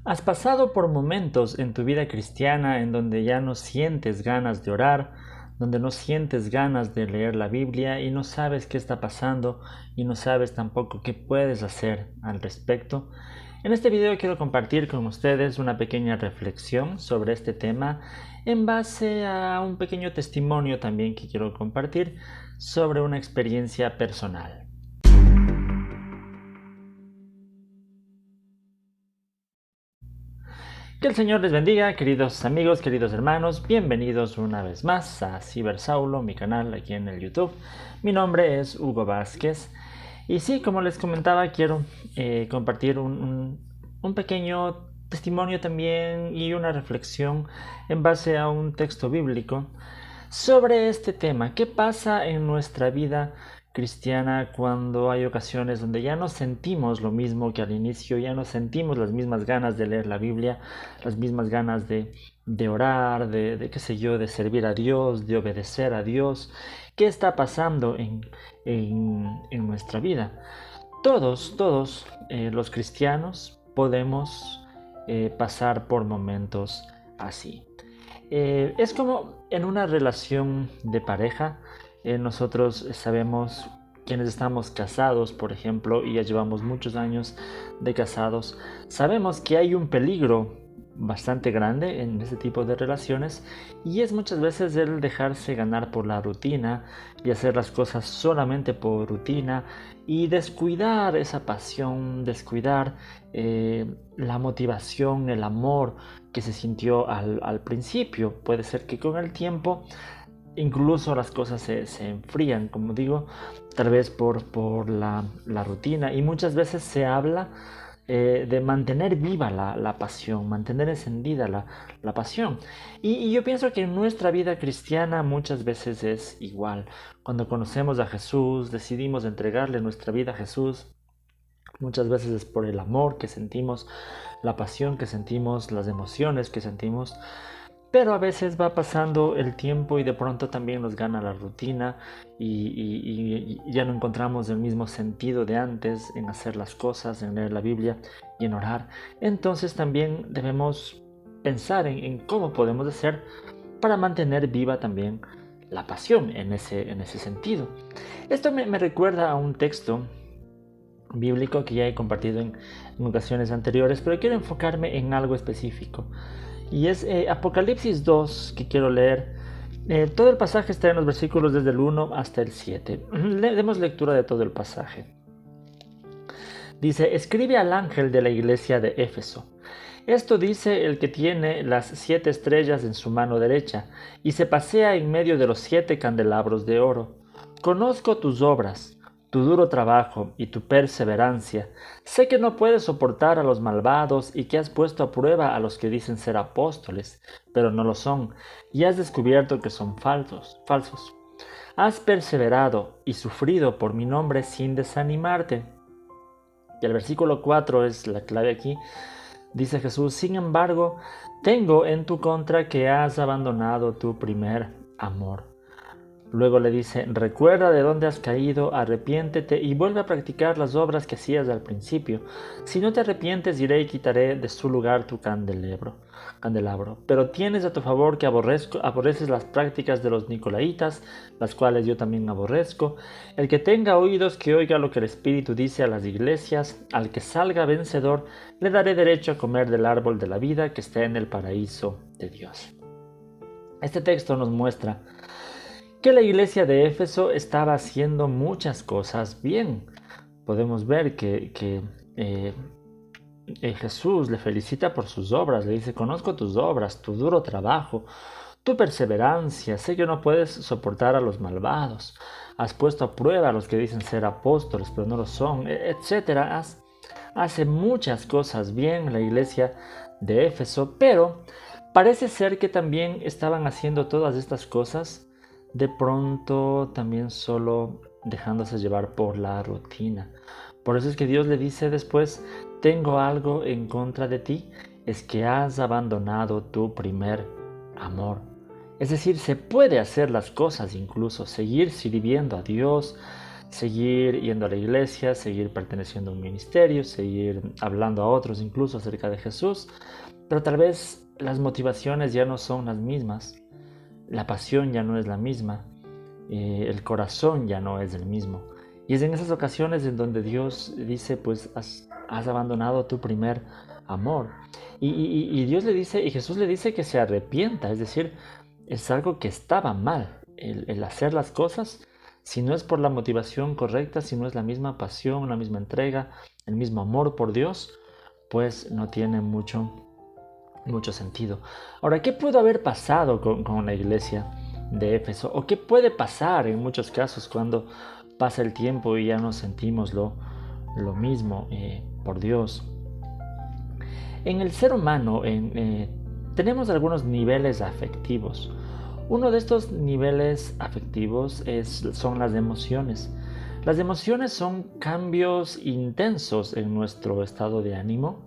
¿Has pasado por momentos en tu vida cristiana en donde ya no sientes ganas de orar, donde no sientes ganas de leer la Biblia y no sabes qué está pasando y no sabes tampoco qué puedes hacer al respecto? En este video quiero compartir con ustedes una pequeña reflexión sobre este tema en base a un pequeño testimonio también que quiero compartir sobre una experiencia personal. Que el Señor les bendiga, queridos amigos, queridos hermanos. Bienvenidos una vez más a Cibersaulo, mi canal aquí en el YouTube. Mi nombre es Hugo Vázquez. Y sí, como les comentaba, quiero compartir un pequeño testimonio también y una reflexión en base a un texto bíblico sobre este tema. ¿Qué pasa en nuestra vida cristiana cuando hay ocasiones donde ya no sentimos lo mismo que al inicio, ya no sentimos las mismas ganas de leer la Biblia, las mismas ganas de orar, de qué sé yo, de servir a Dios, de obedecer a Dios? ¿Qué está pasando en nuestra vida? Todos los cristianos podemos pasar por momentos así. Es como en una relación de pareja. Nosotros sabemos, quienes estamos casados, por ejemplo, y ya llevamos muchos años de casados, sabemos que hay un peligro bastante grande en ese tipo de relaciones, y es muchas veces el dejarse ganar por la rutina y hacer las cosas solamente por rutina y descuidar esa pasión, descuidar la motivación, el amor que se sintió al principio. Puede ser que con el tiempo incluso las cosas se enfrían, como digo, tal vez por la rutina, y muchas veces se habla de mantener viva la pasión, mantener encendida la pasión. Y yo pienso que en nuestra vida cristiana muchas veces es igual. Cuando conocemos a Jesús, decidimos entregarle nuestra vida a Jesús. Muchas veces es por el amor que sentimos, la pasión que sentimos, las emociones que sentimos. Pero a veces va pasando el tiempo y de pronto también nos gana la rutina y ya no encontramos el mismo sentido de antes en hacer las cosas, en leer la Biblia y en orar. Entonces también debemos pensar en cómo podemos hacer para mantener viva también la pasión en ese sentido. Esto me recuerda a un texto bíblico que ya he compartido en ocasiones anteriores, pero quiero enfocarme en algo específico. Y es Apocalipsis 2 que quiero leer. Todo el pasaje está en los versículos desde el 1 hasta el 7. Demos lectura de todo el pasaje. Dice: escribe al ángel de la iglesia de Éfeso. Esto dice el que tiene las 7 estrellas en su mano derecha y se pasea en medio de los 7 candelabros de oro. Conozco tus obras, tu duro trabajo y tu perseverancia. Sé que no puedes soportar a los malvados y que has puesto a prueba a los que dicen ser apóstoles, pero no lo son, y has descubierto que son falsos. Has perseverado y sufrido por mi nombre sin desanimarte. Y el versículo 4 es la clave aquí. Dice Jesús: sin embargo, tengo en tu contra que has abandonado tu primer amor. Luego le dice: recuerda de dónde has caído, arrepiéntete y vuelve a practicar las obras que hacías al principio. Si no te arrepientes, iré y quitaré de su lugar tu candelabro. Pero tienes a tu favor que aborreces las prácticas de los nicolaítas, las cuales yo también aborrezco. El que tenga oídos, que oiga lo que el Espíritu dice a las iglesias. Al que salga vencedor, le daré derecho a comer del árbol de la vida que está en el paraíso de Dios. Este texto nos muestra que la iglesia de Éfeso estaba haciendo muchas cosas bien. Podemos ver que Jesús le felicita por sus obras, le dice: conozco tus obras, tu duro trabajo, tu perseverancia, sé que no puedes soportar a los malvados, has puesto a prueba a los que dicen ser apóstoles, pero no lo son, etc. Hace muchas cosas bien la iglesia de Éfeso, pero parece ser que también estaban haciendo todas estas cosas de pronto también solo dejándose llevar por la rutina. Por eso es que Dios le dice después: tengo algo en contra de ti, es que has abandonado tu primer amor. Es decir, se puede hacer las cosas, incluso seguir sirviendo a Dios, seguir yendo a la iglesia, seguir perteneciendo a un ministerio, seguir hablando a otros incluso acerca de Jesús, pero tal vez las motivaciones ya no son las mismas, la pasión ya no es la misma, el corazón ya no es el mismo. Y es en esas ocasiones en donde Dios dice, pues has abandonado tu primer amor. Y Dios le dice, y Jesús le dice que se arrepienta, es decir, es algo que estaba mal, el hacer las cosas, si no es por la motivación correcta, si no es la misma pasión, la misma entrega, el mismo amor por Dios, pues no tiene mucho sentido. Ahora, ¿qué pudo haber pasado con la iglesia de Éfeso? ¿O qué puede pasar en muchos casos cuando pasa el tiempo y ya no sentimos lo mismo por Dios? En el ser humano tenemos algunos niveles afectivos. Uno de estos niveles afectivos son las emociones. Las emociones son cambios intensos en nuestro estado de ánimo.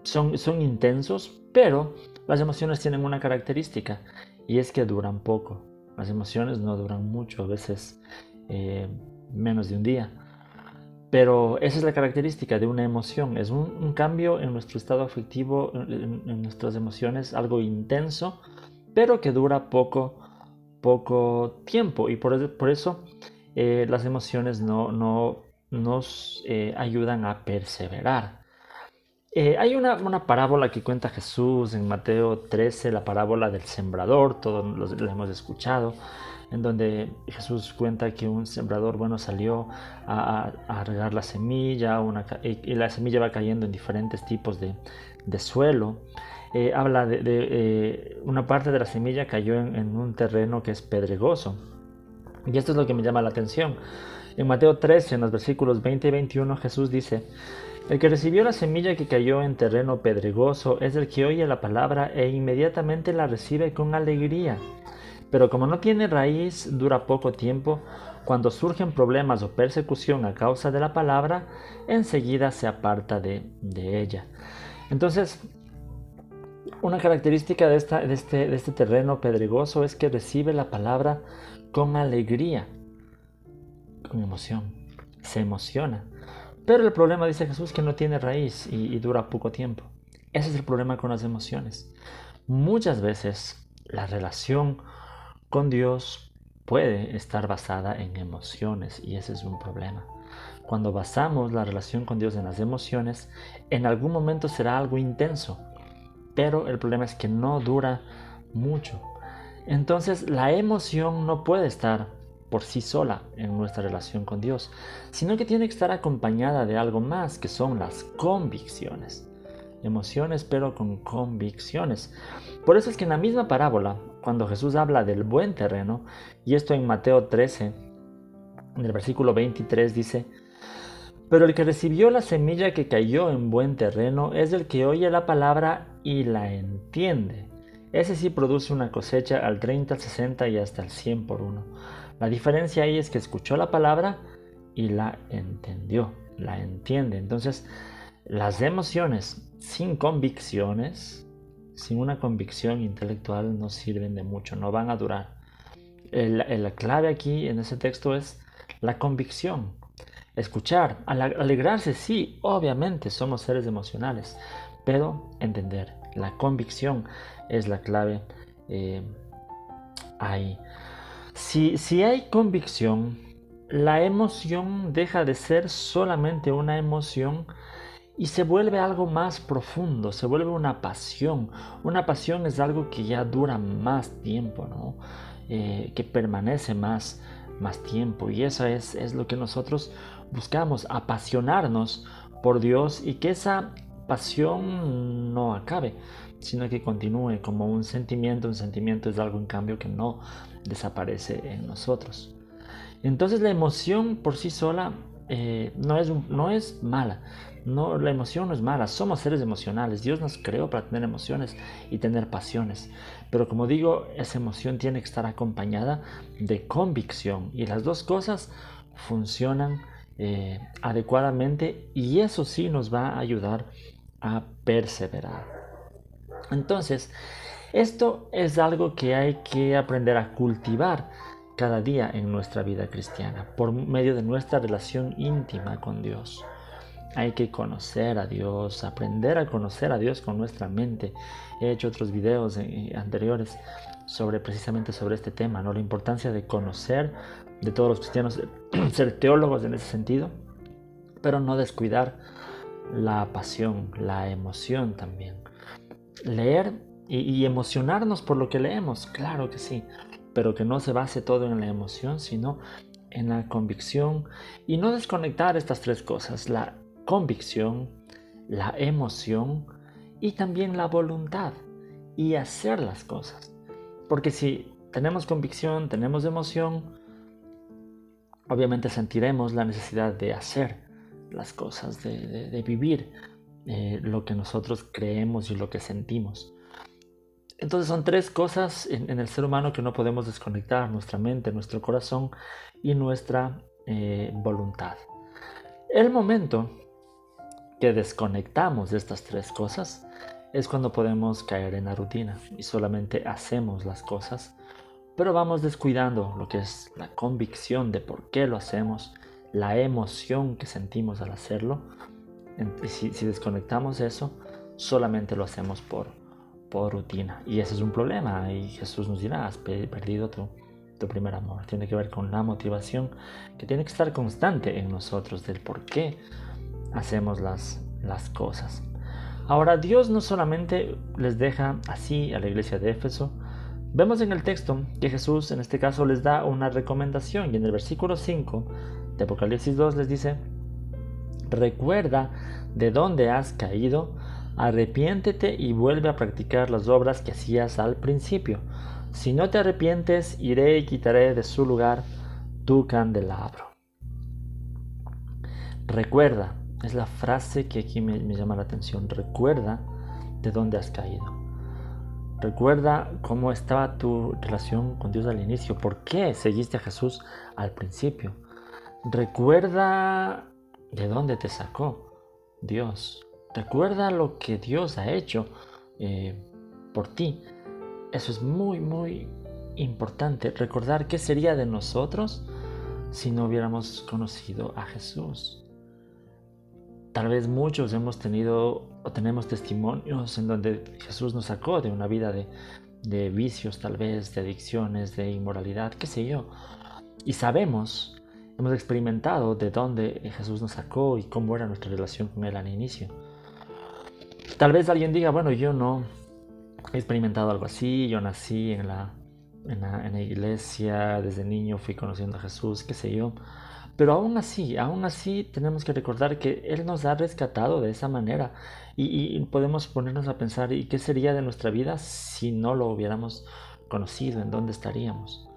Son intensos, pero las emociones tienen una característica y es que duran poco. Las emociones no duran mucho, a veces menos de un día. Pero esa es la característica de una emoción, es un cambio en nuestro estado afectivo, en nuestras emociones, algo intenso, pero que dura poco tiempo. Y por eso las emociones no nos ayudan a perseverar. Hay una parábola que cuenta Jesús en Mateo 13, la parábola del sembrador, todos la hemos escuchado, en donde Jesús cuenta que un sembrador salió a regar la semilla, y la semilla va cayendo en diferentes tipos de suelo. Habla de una parte de la semilla cayó en un terreno que es pedregoso. Y esto es lo que me llama la atención. En Mateo 13, en los versículos 20 y 21, Jesús dice: el que recibió la semilla que cayó en terreno pedregoso es el que oye la palabra e inmediatamente la recibe con alegría. Pero como no tiene raíz, dura poco tiempo. Cuando surgen problemas o persecución a causa de la palabra, enseguida se aparta de ella. Entonces, una característica de este terreno pedregoso es que recibe la palabra con alegría, con emoción, se emociona. Pero el problema, dice Jesús, que no tiene raíz y dura poco tiempo. Ese es el problema con las emociones. Muchas veces la relación con Dios puede estar basada en emociones y ese es un problema. Cuando basamos la relación con Dios en las emociones, en algún momento será algo intenso, pero el problema es que no dura mucho. Entonces la emoción no puede estar por sí sola en nuestra relación con Dios, sino que tiene que estar acompañada de algo más, que son las convicciones. Emociones, pero con convicciones. Por eso es que en la misma parábola, cuando Jesús habla del buen terreno, y esto en Mateo 13, en el versículo 23 dice: pero el que recibió la semilla que cayó en buen terreno es el que oye la palabra y la entiende. Ese sí produce una cosecha al 30, al 60 y hasta el 100 por uno. La diferencia ahí es que escuchó la palabra y la entendió, la entiende. Entonces, las emociones sin convicciones, sin una convicción intelectual, no sirven de mucho, no van a durar. La clave aquí en ese texto es la convicción. Escuchar, alegrarse, sí, obviamente somos seres emocionales, pero entender, la convicción es la clave ahí. Si hay convicción, la emoción deja de ser solamente una emoción y se vuelve algo más profundo, se vuelve una pasión. Una pasión es algo que ya dura más tiempo, ¿no? Que permanece más tiempo. Y eso es lo que nosotros buscamos, apasionarnos por Dios y que esa pasión no acabe, sino que continúe como un sentimiento. Un sentimiento es algo, en cambio, que no desaparece en nosotros. Entonces la emoción por sí sola no es mala. No, la emoción no es mala, somos seres emocionales. Dios nos creó para tener emociones y tener pasiones. Pero como digo, esa emoción tiene que estar acompañada de convicción. Y las dos cosas funcionan adecuadamente y eso sí nos va a ayudar a perseverar. Entonces, esto es algo que hay que aprender a cultivar. cada día en nuestra vida cristiana, por medio de nuestra relación íntima con Dios. Hay que conocer a Dios, aprender a conocer a Dios con nuestra mente. He hecho otros videos anteriores precisamente sobre este tema, ¿no? La importancia de conocer, de todos los cristianos, ser teólogos en ese sentido, pero no descuidar la pasión, la emoción también. Leer y emocionarnos por lo que leemos, claro que sí, pero que no se base todo en la emoción, sino en la convicción, y no desconectar estas tres cosas: la convicción, la emoción y también la voluntad, y hacer las cosas. Porque si tenemos convicción, tenemos emoción, obviamente sentiremos la necesidad de hacer las cosas, de vivir lo que nosotros creemos y lo que sentimos. Entonces son tres cosas en el ser humano que no podemos desconectar: nuestra mente, nuestro corazón y nuestra voluntad. El momento que desconectamos de estas tres cosas es cuando podemos caer en la rutina y solamente hacemos las cosas, pero vamos descuidando lo que es la convicción de por qué lo hacemos, la emoción que sentimos al hacerlo. Si desconectamos eso, solamente lo hacemos por rutina, y ese es un problema, y Jesús nos dirá: has perdido tu primer amor. Tiene que ver con la motivación que tiene que estar constante en nosotros del por qué hacemos las cosas. Ahora, Dios no solamente les deja así a la iglesia de Éfeso. Vemos en el texto que Jesús en este caso les da una recomendación, y en el versículo 5 de Apocalipsis 2 les dice: recuerda de dónde has caído, arrepiéntete y vuelve a practicar las obras que hacías al principio. Si no te arrepientes, iré y quitaré de su lugar tu candelabro. Recuerda, es la frase que aquí me llama la atención. Recuerda de dónde has caído. Recuerda cómo estaba tu relación con Dios al inicio. ¿Por qué seguiste a Jesús al principio? Recuerda de dónde te sacó Dios. Recuerda lo que Dios ha hecho por ti. Eso es muy, muy importante. Recordar qué sería de nosotros si no hubiéramos conocido a Jesús. Tal vez muchos hemos tenido o tenemos testimonios en donde Jesús nos sacó de una vida de vicios, tal vez, de adicciones, de inmoralidad, qué sé yo. Y sabemos, hemos experimentado de dónde Jesús nos sacó y cómo era nuestra relación con Él al inicio. Tal vez alguien diga: bueno, yo no he experimentado algo así, yo nací en la iglesia, desde niño fui conociendo a Jesús, qué sé yo. Pero aún así tenemos que recordar que Él nos ha rescatado de esa manera, y podemos ponernos a pensar: ¿y qué sería de nuestra vida si no lo hubiéramos conocido? ¿En dónde estaríamos?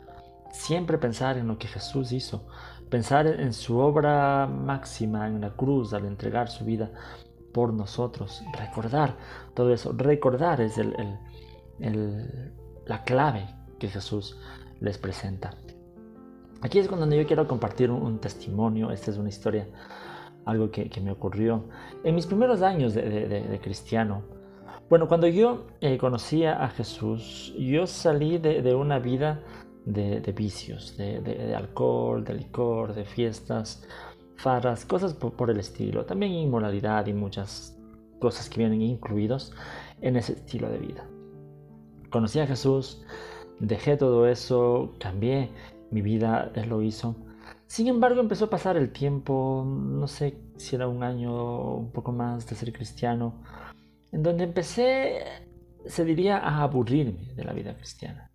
Siempre pensar en lo que Jesús hizo, pensar en su obra máxima en la cruz al entregar su vida por nosotros, recordar todo eso. Recordar es la clave que Jesús les presenta. Aquí es cuando yo quiero compartir un testimonio. Esta es una historia, algo que me ocurrió en mis primeros años de cristiano. Bueno, cuando yo conocía a Jesús, yo salí de una vida de vicios, de alcohol, de licor, de fiestas, farras, cosas por el estilo. También inmoralidad y muchas cosas que vienen incluidos en ese estilo de vida. Conocí a Jesús, dejé todo eso, cambié mi vida, Él lo hizo. Sin embargo, empezó a pasar el tiempo, no sé si era un año o un poco más de ser cristiano, en donde empecé, se diría, a aburrirme de la vida cristiana.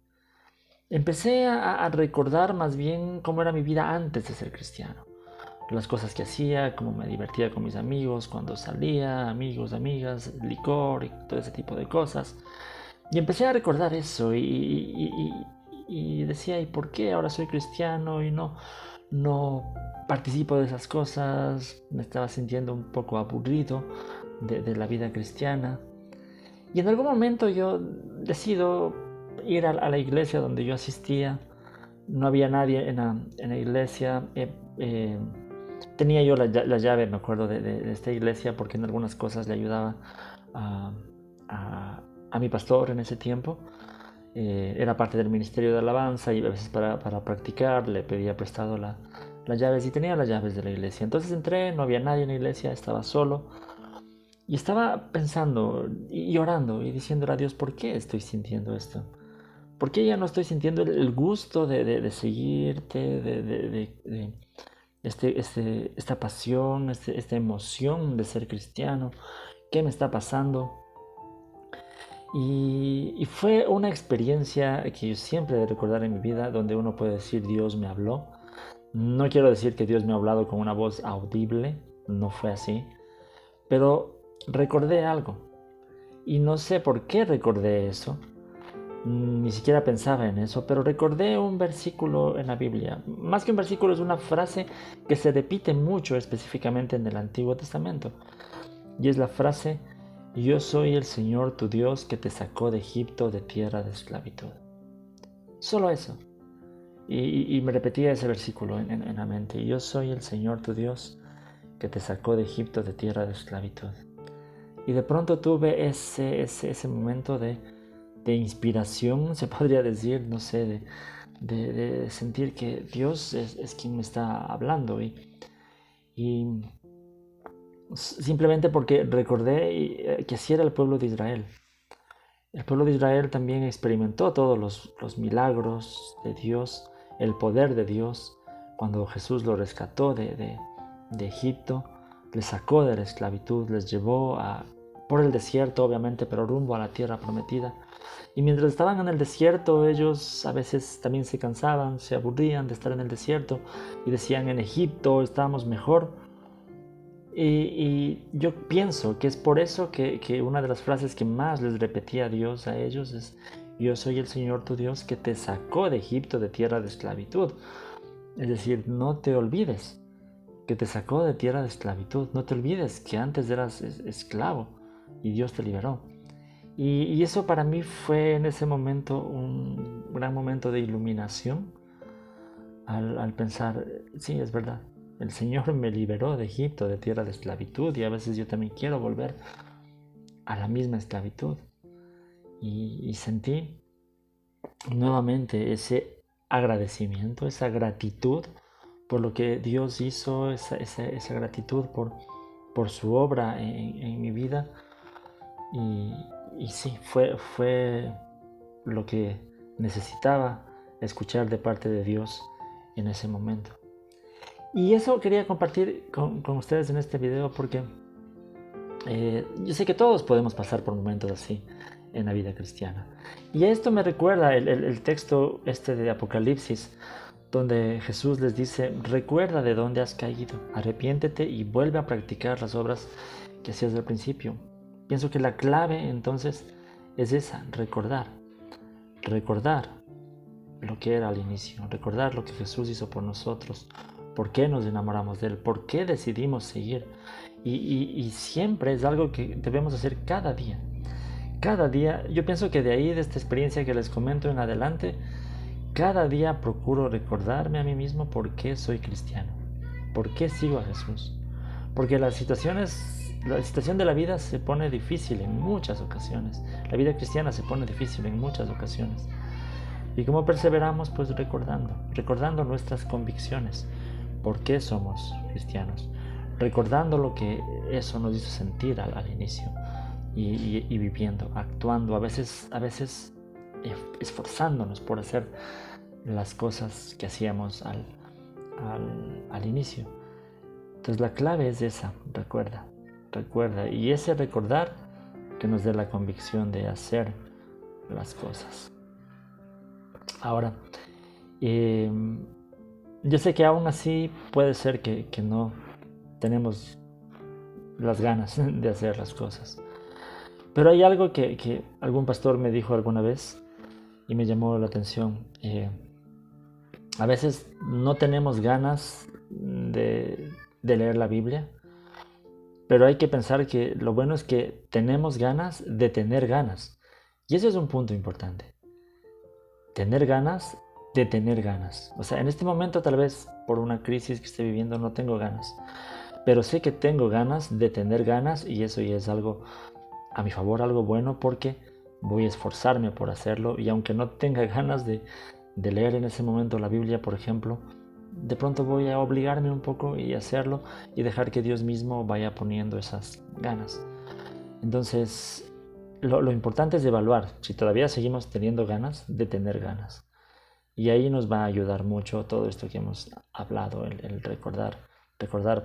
Empecé a recordar más bien cómo era mi vida antes de ser cristiano. Las cosas que hacía, cómo me divertía con mis amigos, cuando salía, amigos, amigas, licor y todo ese tipo de cosas. Y empecé a recordar eso y decía: ¿y por qué ahora soy cristiano y no participo de esas cosas? Me estaba sintiendo un poco aburrido de la vida cristiana. Y en algún momento yo decido ir a la iglesia donde yo asistía. No había nadie en la iglesia. Tenía yo la llave, me acuerdo, de esta iglesia, porque en algunas cosas le ayudaba a mi pastor en ese tiempo. Era parte del ministerio de alabanza y a veces para practicar le pedía prestado las llaves y tenía las llaves de la iglesia. Entonces entré, no había nadie en la iglesia, estaba solo y estaba pensando y orando y diciéndole a Dios, ¿por qué estoy sintiendo esto? ¿Por qué ya no estoy sintiendo el gusto de seguirte, esta pasión, esta emoción de ser cristiano? ¿Qué me está pasando? Y fue una experiencia que yo siempre he de recordar en mi vida, donde uno puede decir Dios me habló. No quiero decir que Dios me ha hablado con una voz audible, no fue así, pero recordé algo. Y no sé por qué recordé eso, ni siquiera pensaba en eso, pero recordé un versículo en la Biblia. Más que un versículo, es una frase que se repite mucho específicamente en el Antiguo Testamento. Y es la frase: yo soy el Señor tu Dios que te sacó de Egipto, de tierra de esclavitud. Solo eso. Y me repetía ese versículo en la mente: yo soy el Señor tu Dios que te sacó de Egipto, de tierra de esclavitud. Y de pronto tuve ese momento de inspiración, se podría decir, no sé, de sentir que Dios es quien me está hablando. Y simplemente porque recordé que así era el pueblo de Israel. El pueblo de Israel también experimentó todos los milagros de Dios, el poder de Dios, cuando Jesús lo rescató de Egipto, les sacó de la esclavitud, les llevó por el desierto, obviamente, pero rumbo a la tierra prometida. Y mientras estaban en el desierto, ellos a veces también se cansaban, se aburrían de estar en el desierto y decían: en Egipto estábamos mejor. Y yo pienso que es por eso que una de las frases que más les repetía Dios a ellos es: yo soy el Señor tu Dios que te sacó de Egipto, de tierra de esclavitud. Es decir, no te olvides que te sacó de tierra de esclavitud. No te olvides que antes eras esclavo y Dios te liberó. Y eso para mí fue en ese momento un gran momento de iluminación al pensar: sí, es verdad, el Señor me liberó de Egipto, de tierra de esclavitud, y a veces yo también quiero volver a la misma esclavitud. Y sentí nuevamente ese agradecimiento, esa gratitud por lo que Dios hizo, esa gratitud por su obra en mi vida. Y sí, fue lo que necesitaba escuchar de parte de Dios en ese momento. Y eso quería compartir con ustedes en este video porque yo sé que todos podemos pasar por momentos así en la vida cristiana. Y esto me recuerda el texto de Apocalipsis, donde Jesús les dice: recuerda de dónde has caído, arrepiéntete y vuelve a practicar las obras que hacías al principio. Pienso que la clave entonces es esa: recordar lo que era al inicio, recordar lo que Jesús hizo por nosotros, por qué nos enamoramos de Él, por qué decidimos seguir. Y siempre es algo que debemos hacer cada día. Cada día, yo pienso que de ahí, de esta experiencia que les comento en adelante, cada día procuro recordarme a mí mismo por qué soy cristiano, por qué sigo a Jesús. Porque la situación de la vida se pone difícil en muchas ocasiones. La vida cristiana se pone difícil en muchas ocasiones. ¿Y cómo perseveramos? Pues recordando nuestras convicciones, por qué somos cristianos, recordando lo que eso nos hizo sentir al inicio y viviendo, actuando, a veces esforzándonos por hacer las cosas que hacíamos al inicio. Entonces la clave es esa: recuerda, y ese recordar que nos dé la convicción de hacer las cosas. Ahora, yo sé que aún así puede ser que no tenemos las ganas de hacer las cosas, pero hay algo que algún pastor me dijo alguna vez y me llamó la atención. A veces no tenemos ganas de leer la Biblia, pero hay que pensar que lo bueno es que tenemos ganas de tener ganas, y ese es un punto importante. Tener ganas de tener ganas. O sea, en este momento tal vez por una crisis que esté viviendo no tengo ganas, pero sé que tengo ganas de tener ganas, y eso ya es algo a mi favor, algo bueno, porque voy a esforzarme por hacerlo, y aunque no tenga ganas de leer en ese momento la Biblia, por ejemplo, de pronto voy a obligarme un poco y hacerlo y dejar que Dios mismo vaya poniendo esas ganas. Entonces, lo importante es evaluar si todavía seguimos teniendo ganas de tener ganas. Y ahí nos va a ayudar mucho todo esto que hemos hablado, el recordar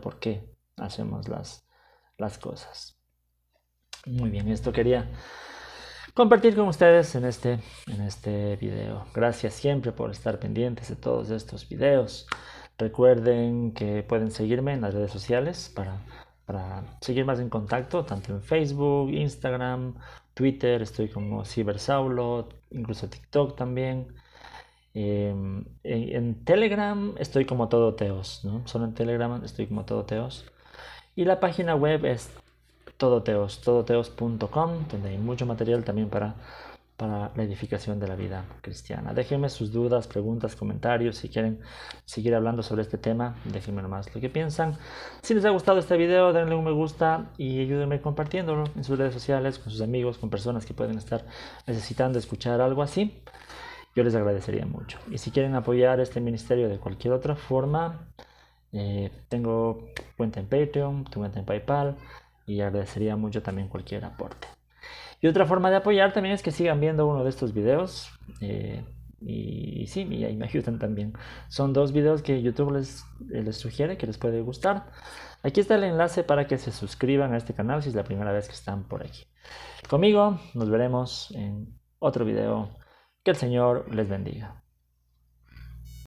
por qué hacemos las cosas. Muy bien, esto quería compartir con ustedes en este video. Gracias siempre por estar pendientes de todos estos videos. Recuerden que pueden seguirme en las redes sociales para seguir más en contacto, tanto en Facebook, Instagram, Twitter, estoy como Cibersaulo, incluso TikTok también. En Telegram estoy como Todoteos, ¿no? Solo en Telegram estoy como Todoteos. Y la página web es todoteos.com, donde hay mucho material también para la edificación de la vida cristiana. Déjenme sus dudas, preguntas, comentarios. Si quieren seguir hablando sobre este tema, déjenme nomás lo que piensan. Si les ha gustado este video, denle un me gusta y ayúdenme compartiéndolo en sus redes sociales, con sus amigos, con personas que pueden estar necesitando escuchar algo así. Yo les agradecería mucho. Y si quieren apoyar este ministerio de cualquier otra forma, tengo cuenta en Patreon, cuenta en PayPal, y agradecería mucho también cualquier aporte. Y otra forma de apoyar también es que sigan viendo uno de estos videos, y sí, y ahí me ayudan también. Son 2 videos que YouTube les sugiere que les puede gustar. Aquí está el enlace para que se suscriban a este canal si es la primera vez que están por aquí. Conmigo nos veremos en otro video. Que el Señor les bendiga.